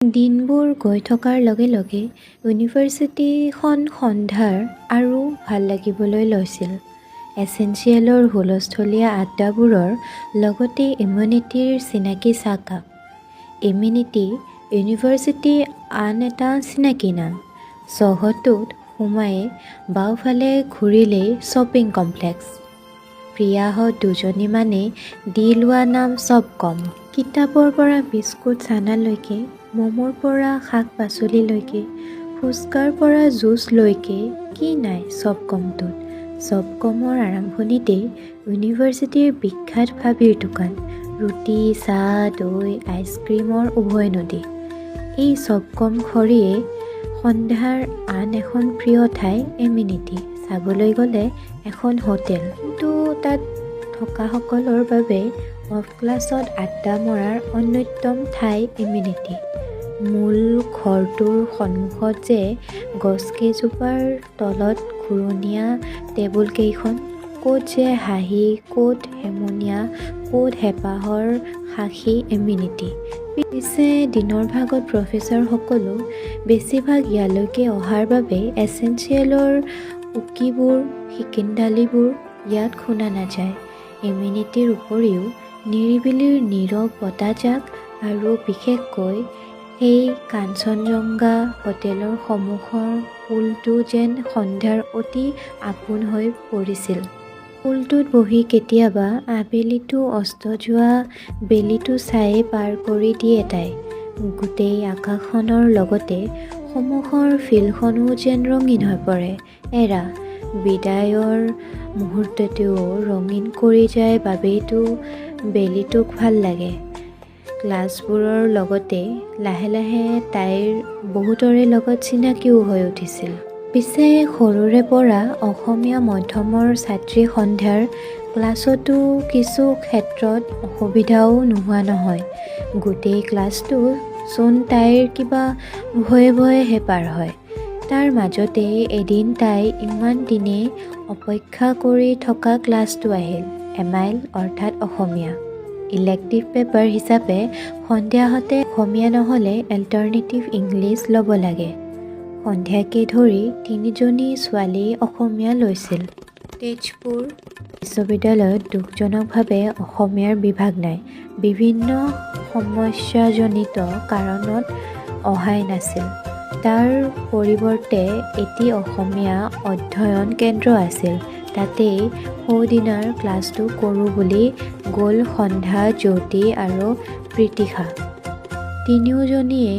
দিনবোৰ গৈ থকাৰ লগে লগে ইউনিভাৰ্চিটিখন সন্ধ্যাৰ আৰু ভাল লাগিবলৈ লৈছিল। এছেঞ্চিয়েলৰ হুলস্থলীয়া আড্ডাবোৰৰ লগতে ইমিউনিটিৰ চিনাকি চাহকাপ। ইমিউনিটি ইউনিভাৰ্চিটি আন এটা চিনাকি নাম। চহৰটোত সোমাই বাওঁফালে ঘূৰিলেই শ্বপিং কমপ্লেক্স। প্ৰিয়াহঁত দুজনীমানে দি লোৱা নাম চব কম। কিতাপৰ পৰা বিস্কুট চানালৈকে, ম'মৰ পৰা শাক পাচলিলৈকে, ফুচকাৰ পৰা জুচলৈকে কি নাই চব কমটোত। চব কমৰ আৰম্ভণিতেই ইউনিভাৰ্চিটিৰ বিখ্যাত ভাবিৰ দোকান। ৰুটি, চাহ, দৈ, আইচক্ৰীমৰ উভৈনদী। এই চব কম খৰিয়ে সন্ধ্যাৰ আন এখন প্ৰিয় ঠাই ইমিউনিটি। চাবলৈ গ'লে এখন হোটেল, কিন্তু তাত থকাসকলৰ বাবে অফ ক্লাছত আড্ডা মৰাৰ অন্যতম ঠাই ইমিউনিটি। মূল ঘৰটোৰ সন্মুখত যে গছকেইজোপাৰ তলত ঘূৰণীয়া টেবুল কেইখন, ক'ত যে হাঁহি, ক'ত হেমনীয়া, ক'ত হেঁপাহৰ সাক্ষী ইমিউনিটি। পিছে দিনৰ ভাগত প্ৰফেছৰসকলো বেছিভাগ ইয়ালৈকে অহাৰ বাবে এছেঞ্চিয়েলৰ উকিবোৰ, শিকিনদালিবোৰ ইয়াত শুনা নাযায়। ইমিউনিটিৰ উপৰিও নিৰিবিলিৰ নীৰৱ বতাহজাক আৰু বিশেষকৈ সেই কাঞ্চনজংঘা হোটেলৰ সন্মুখৰ পুলটো যেন সন্ধ্যাৰ অতি আপোন হৈ পৰিছিল। পুলটোত বহি কেতিয়াবা আবেলিটো অস্ত যোৱা বেলিটো চায়েই পাৰ কৰি দিয়ে তাই। গোটেই আকাশখনৰ লগতে সন্মুখৰ ফিল্ডখনো যেন ৰঙীন হৈ পৰে। এৰা বিদায়ৰ মুহূৰ্তটোও ৰঙীন কৰি যায় বাবেইতো বেলিটোক ভাল লাগে। ক্লাছবোৰৰ লগতে লাহে লাহে তাইৰ বহুতৰে লগত চিনাকিও হৈ উঠিছিল। পিছে সৰুৰে পৰা অসমীয়া মাধ্যমৰ ছাত্ৰী সন্ধ্যাৰ ক্লাছতো কিছু ক্ষেত্ৰত অসুবিধাও নোহোৱা নহয়। গোটেই ক্লাছটো চোন তাইৰ কিবা ভয়ে ভয়েহে পাৰ হয়। তাৰ মাজতে এদিন তাই ইমান দিনে অপেক্ষা কৰি থকা ক্লাছটো আহিল। এমাইল অৰ্থাৎ অসমীয়া। ইলেক্টিভ পেপাৰ হিচাপে সন্ধ্যাহঁতে অসমীয়া নহ'লে এল্টাৰনেটিভ ইংলিছ ল'ব লাগে। সন্ধ্যাকে ধৰি তিনিজনী ছোৱালীয়ে অসমীয়া লৈছিল। তেজপুৰ বিশ্ববিদ্যালয়ত দুখজনকভাৱে অসমীয়াৰ বিভাগ নাই। বিভিন্ন সমস্যাজনিত কাৰণত অহাই নাছিল। তাৰ পৰিৱৰ্তে এটি অসমীয়া অধ্যয়ন কেন্দ্ৰ আছিল। তাতেই সৌদিনাৰ ক্লাছটো কৰোঁ বুলি গ'ল সন্ধ্যা, জ্যোতি আৰু প্ৰীতিশা। তিনিওজনীয়ে